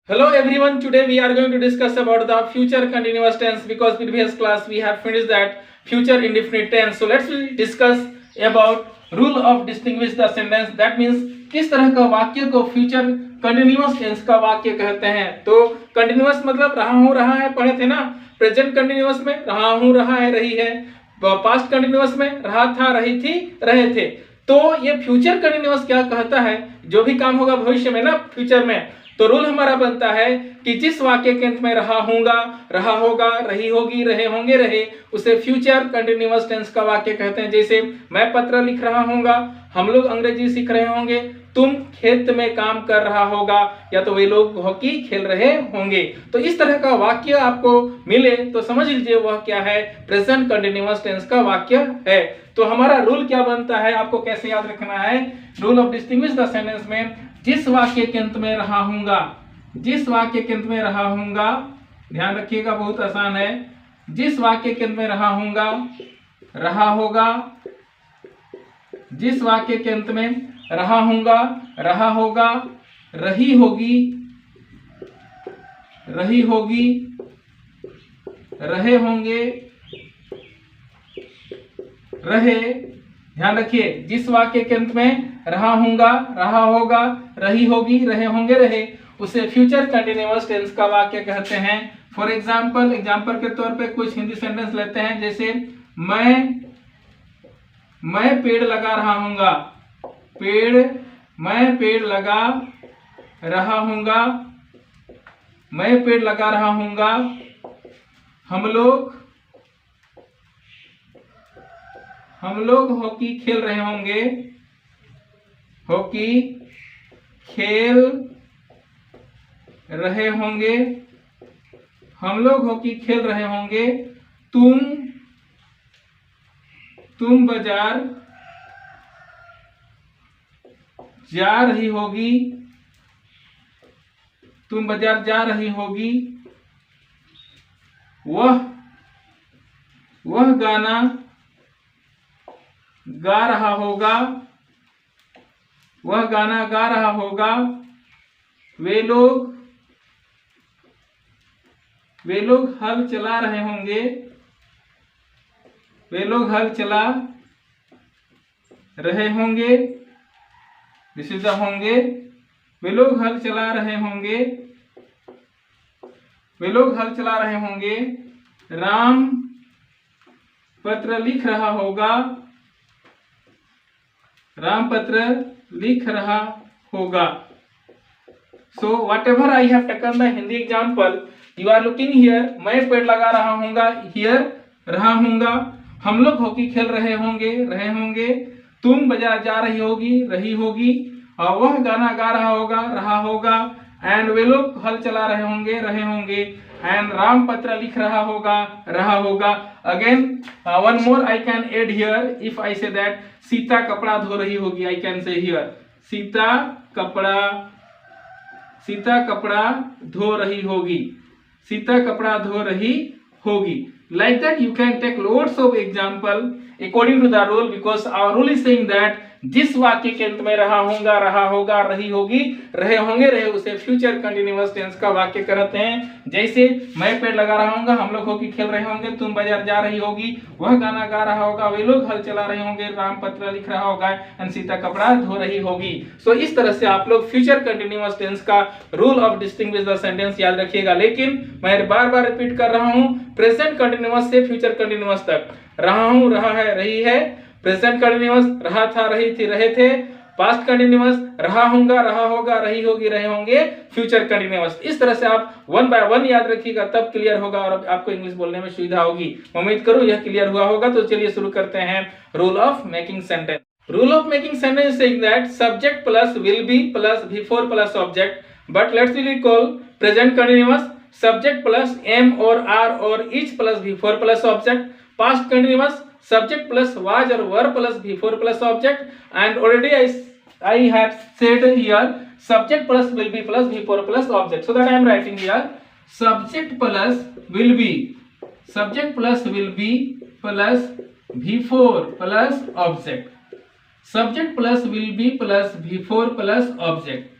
Hello everyone, today we are going to discuss about the future continuous tense because previous class we have finished that future indefinite tense. So let's discuss about rule of distinguish the sentence. That means किस तरह का वाक्य को future continuous tense का वाक्य कहते हैं। तो कंटिन्यूअस मतलब रहा हूं रहा है पढ़े थे ना। प्रेजेंट कंटिन्यूअस में रहा हूं रहा है रही है। पास्ट कंटिन्यूअस में रहा था रही थी रहे थे। तो ये फ्यूचर कंटिन्यूअस क्या कहता है, जो भी काम होगा भविष्य में ना फ्यूचर में, तो रूल हमारा बनता है कि जिस वाक्य के अंत में रहा हूंगा, रहा होगा, रही होगी, रहे होंगे, रहे, उसे फ्यूचर कंटिन्यूअस टेंस का वाक्य कहते हैं। जैसे मैं पत्र लिख रहा हूंगा, हम लोग अंग्रेजी सीख रहे होंगे, तुम खेत में काम कर रहा होगा, या तो वे लोग हॉकी खेल रहे होंगे। तो इस तरह का वाक्य आपको मिले तो समझ लीजिए वह क्या है, प्रेजेंट कंटिन्यूअस टेंस का वाक्य है। तो हमारा रूल क्या बनता है, आपको कैसे याद रखना है। Rule of distinguish the sentence में जिस वाक्य के अंत में रहा हूंगा, जिस वाक्य के अंत में रहा हूंगा, ध्यान रखिएगा बहुत आसान है। जिस वाक्य के अंत में रहा हूंगा, रहा होगा, जिस वाक्य के अंत में रहा हूंगा, रहा होगा, रही होगी, रही होगी, रहे होंगे, रहे, ध्यान रखिए, जिस वाक्य के अंत में रहा हूंगा, रहा होगा, रही होगी, रहे होंगे, रहे, उसे फ्यूचर कंटिन्यूअस टेंस का वाक्य कहते हैं। फॉर एग्जाम्पल, एग्जाम्पल के तौर पे कुछ हिंदी सेंटेंस लेते हैं। जैसे मैं पेड़ लगा रहा हूंगा, मैं पेड़ लगा रहा हूंगा, मैं पेड़ लगा रहा हूंगा, हम लोग हॉकी खेल रहे होंगे, हॉकी खेल रहे होंगे, हम लोग हॉकी खेल रहे होंगे, तुम बाजार जा रही होगी, तुम बाजार जा रही होगी, वह गाना गा रहा होगा, वह गाना गा रहा होगा, वे लोग हल चला रहे होंगे, वे लोग हल चला रहे होंगे, दिस इज द होंगे, वे लोग हल चला रहे होंगे, वे लोग हल चला रहे होंगे, राम पत्र लिख रहा होगा, राम पत्र लिख रहा होगा। So whatever I have taken the Hindi example, you are looking here, मैं पेड़ लगा रहा हूंगा, here रहा हूंगा, हम लोग हॉकी खेल रहे होंगे, रहे होंगे, तुम बाजार जा रही होगी, रही होगी, और वह गाना गा रहा होगा, रहा होगा, एंड वे लोग हल चला रहे होंगे, रहे होंगे, एंड राम पत्र लिख रहा होगा, रहा होगा। Again one more I can add here, if I say that Sita कपड़ा धो रही होगी, I can say here Sita कपड़ा धो रही होगी, सीता कपड़ा धो रही होगी। Like that you can take loads of example according to the rule, because our rule is saying that जिस वाक्य के अंत में रहा हूंगा, रहा होगा, रही होगी, रहे होंगे, रहे, उसे फ्यूचर कंटिन्यूअस टेंस का वाक्य कहते हैं। जैसे मैं पेड़ लगा रहा हूंगा, हम लोग हॉकी खेल रहे होंगे, तुम बाजार जा रही होगी, वह गाना गा रहा होगा, वे लोग हल चला रहे होंगे, राम पत्र लिख रहा होगा, एंड सीता कपड़ा धो रही होगी। सो इस तरह से आप लोग फ्यूचर कंटिन्यूअस टेंस का rule of distinguish the sentence याद रखिएगा। लेकिन मैं बार बार रिपीट कर रहा हूं, प्रेजेंट कंटिन्यूअस से फ्यूचर कंटिन्यूअस तक, रहा हूं, रहा है, रही है, प्रेजेंट कंटिन्यूअस रहा था, रही थी, रहे थे, पास्ट कंटिन्यूअस रहा हूंगा, रहा होगा, रही होगी, रहे होंगे, फ्यूचर कंटिन्यूअस। इस तरह से आप वन बाय वन याद रखिएगा, तब क्लियर होगा और आपको इंग्लिश बोलने में सुविधा होगी। उम्मीद करूं यह क्लियर हुआ होगा। तो चलिए शुरू करते हैं rule of making sentence. Rule of making sentence saying that subject plus will be plus before plus object, but let's recall present continuous subject plus am और आर और is plus before plus object, past continuous subject plus was or were plus before plus object, and already I have said here subject plus will be plus before plus object, so that I am writing here subject plus will be, subject plus will be plus before plus object, subject plus will be plus before plus object,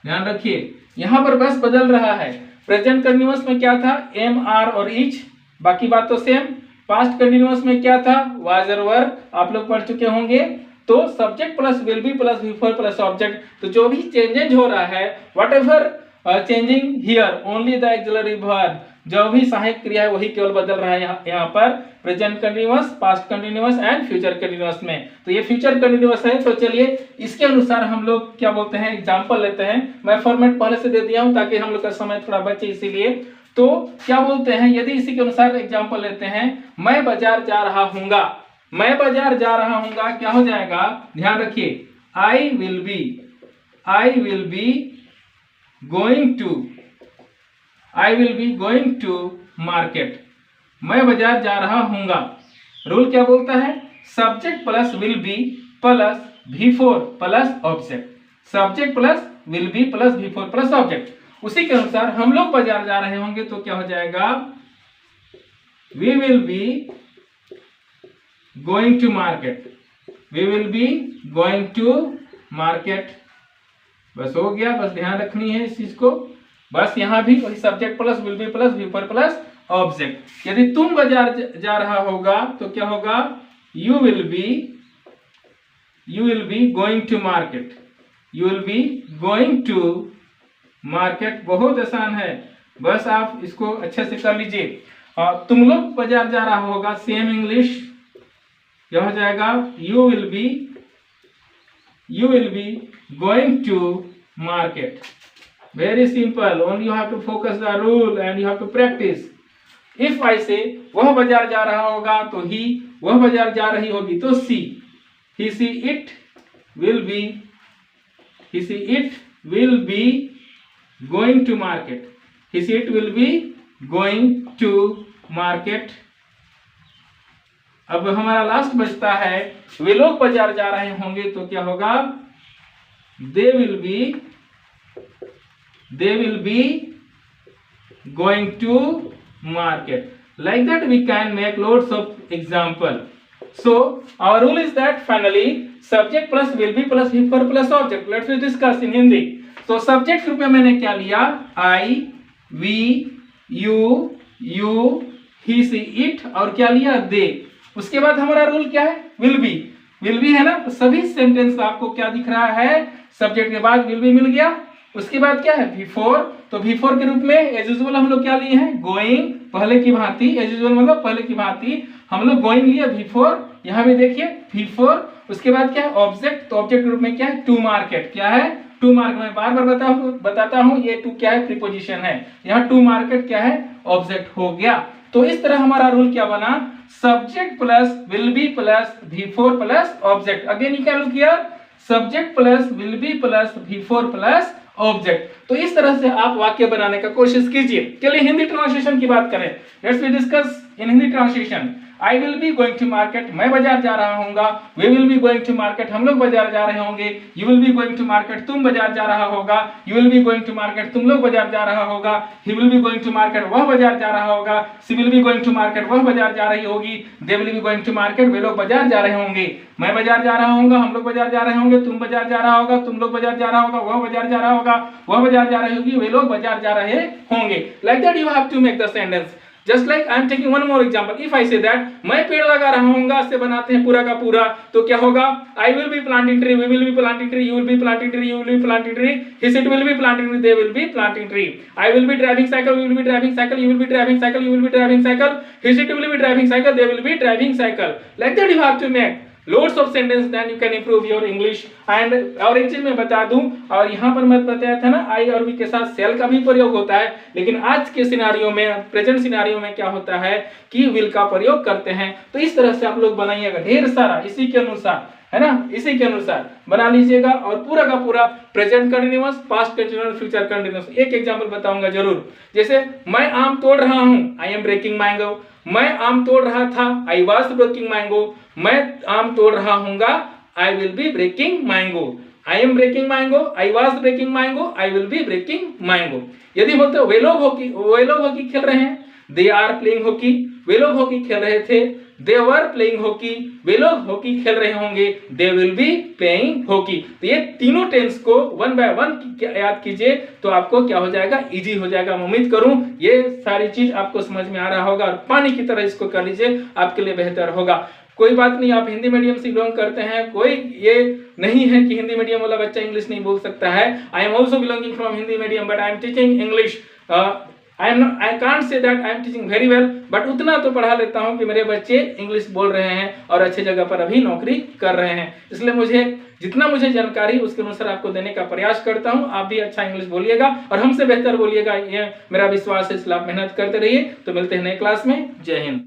ध्यान रखिए, यहाँ पर बस बदल रहा है। Present continuous में क्या था, एम, आर और इच, बाकी बात तो सेम। पास्ट कंटिन्यूअस में क्या था, वाज और वर, आप लोग पढ़ चुके होंगे। तो subject plus will be plus before plus object, तो जो भी चेंजेज हो रहा है, what ever changing here only the axillary verb, जो भी सहायक क्रिया है वही केवल बदल रहा है यहाँ पर present continuous, past continuous and future continuous में। तो ये फ्यूचर कंटिन्यूअस है। तो चलिए इसके अनुसार हम लोग क्या बोलते हैं, एग्जांपल लेते हैं। मैं फॉर्मेट पहले से दे दिया हूं ताकि हम लोग का समय थोड़ा बचे, इसीलिए। तो क्या बोलते हैं, यदि इसी के अनुसार एग्जांपल लेते हैं, मैं बाजार जा रहा हूंगा, मैं बाजार जा रहा हूंगा, क्या हो जाएगा, ध्यान रखिए, I will be going to market, मैं बाजार जा रहा हूंगा। रूल क्या बोलता है, subject plus will be plus before plus object, subject plus will be plus before plus object. उसी के अनुसार हम लोग बाजार जा रहे होंगे तो क्या हो जाएगा, we will be going to market, we will be going to market. बस हो गया, बस ध्यान रखनी है इस चीज को। बस यहां भी वही subject plus will be plus before plus object. यदि तुम बाजार जा रहा होगा तो क्या होगा, you will be going to market, you will be going to market. बहुत आसान है, बस आप इसको अच्छे से कर लीजिए। तुम लोग बाजार जा रहा होगा, सेम इंग्लिश क्या हो जाएगा, you will be going to market. Very simple, only you have to focus the rule and you have to practice. If I say वह बाजार जा रहा होगा तो he, वह बाजार जा रही होगी तो she, he she it will be going to market, he she it will be going to market। अब हमारा लास्ट बचता है, वे लोग बाजार जा रहे होंगे तो क्या होगा, they will be going to market. Like that we can make loads of example. So our rule is that finally subject plus will be plus before plus object. Let's discuss in Hindi. So subject रूप में मैंने क्या लिया, I, we, you, he, she, it, और क्या लिया, they। उसके बाद हमारा रूल क्या है, will be है ना। तो सभी सेंटेंस आपको क्या दिख रहा है, सब्जेक्ट के बाद will be मिल गया। उसके बाद क्या है, बिफोर, तो बिफोर के रूप में एज यूजुअल हम लोग क्या लिए हैं, गोइंग, पहले की भांति, एज यूजुअल मतलब पहले की भांति हम लोग गोइंग लिए बिफोर। यहाँ भी देखिए बिफोर। उसके बाद क्या है, ऑब्जेक्ट, तो ऑब्जेक्ट के रूप में क्या है, टू मार्केट, क्या है, टू मार्केट। मैं बार बार बताता हूँ ये टू क्या है, प्रीपोजिशन है। यहाँ टू मार्केट क्या है, ऑब्जेक्ट हो गया। तो इस तरह हमारा रूल क्या बना, subject plus will be plus before plus object. Again you can look here, subject plus will be plus before plus object. तो इस तरह से आप वाक्य बनाने का कोशिश कीजिए। चलिए हिंदी ट्रांसलेशन की बात करें, let's we discuss in Hindi translation. I will be going to market, मैं बाजार जा रहा हूंगा। We will be going to market, हम लोग बाजार जा रहे होंगे। You will be going to market, तुम बाजार जा रहा होगा। You will be going to market, तुम लोग बाजार जा रहा होगा। He will be going to market, वह बाजार जा रहा होगा। She will be going to market, वह बाजार जा रही होगी। They will be going to market, वे लोग बाजार जा रहे होंगे। मैं बाजार जा रहा हूंगा, हम लोग बाजार जा रहे होंगे। तुम बाजार जा रहा होगा, तुम लोग बाजार जा रहा होगा। वह बाजार जा रहा होगा, वह बाजार जा रही होगी। वे लोग बाजार जा रहे होंगे। Like that you have to make the sentence. Just like I am taking one more example. If I say that मैं पेड़ लगा रहा हूँगा से बनाते हैं पूरा का पूरा, तो क्या होगा, I will be planting tree, we will be planting tree, you will be planting tree, you will be planting tree, he said will be planting tree, they will be planting tree. I will be driving cycle, we will be driving cycle, you will be driving cycle, you will be driving cycle, he said will be driving cycle, they will be driving cycle. Like that you have to make loads of sentence, then you can improve your English. And और एक चीज मैं बता दूं, और यहाँ पर मैं बताया था ना, आई और वी के साथ सेल का भी प्रयोग होता है, लेकिन आज के सिनारियो में, प्रेजेंट सिनारियो में क्या होता है कि विल का प्रयोग करते हैं। तो इस तरह से आप लोग बनाइएगा ढेर सारा, इसी के अनुसार, है ना, इसी के अनुसार बना लीजिएगा। और पूरा का पूरा present continuous, past continuous, future continuous. एक एग्जांपल बताऊंगा जरूर, जैसे मैं आम तोड़ रहा हूँ, आई एम ब्रेकिंग मैंगो। मैं आम तोड़ रहा था, आई वाज ब्रेकिंग मैंगो। मैं आम तोड़ रहा हूंगा, I will be breaking mango. I am breaking mango, I was breaking mango, I will be breaking mango. यदि बोलते वे लोग हॉकी खेल रहे हैं, दे आर प्लेइंग हॉकी, वे लोग हॉकी खेल रहे थे। दे वर प्लेइंग हॉकी, वे लोग हॉकी खेल रहे होंगे, दे विल बी प्लेइंग हॉकी। तो ये तीनों टेंस को वन बाय वन याद कीजिए तो आपको क्या हो जाएगा, इजी हो जाएगा। मैं उम्मीद करूं ये सारी चीज आपको समझ में आ रहा होगा और पानी की तरह इसको कर लीजिए, आपके लिए बेहतर होगा। कोई बात नहीं, आप हिंदी मीडियम से बिलोंग करते हैं, कोई ये नहीं है कि हिंदी मीडियम वाला बच्चा इंग्लिश नहीं बोल सकता है। I am also belonging from Hindi medium but I am teaching English. I can't say that I am teaching very well, but उतना तो पढ़ा लेता हूँ कि मेरे बच्चे इंग्लिश बोल रहे हैं और अच्छी जगह पर अभी नौकरी कर रहे हैं। इसलिए मुझे जितना मुझे जानकारी उसके अनुसार आपको देने का प्रयास करता हूँ। आप भी अच्छा इंग्लिश बोलिएगा और हमसे बेहतर बोलिएगा, ये मेरा विश्वास है। इसलिए आप मेहनत करते रहिए। तो मिलते हैं नए क्लास में। जय हिंद।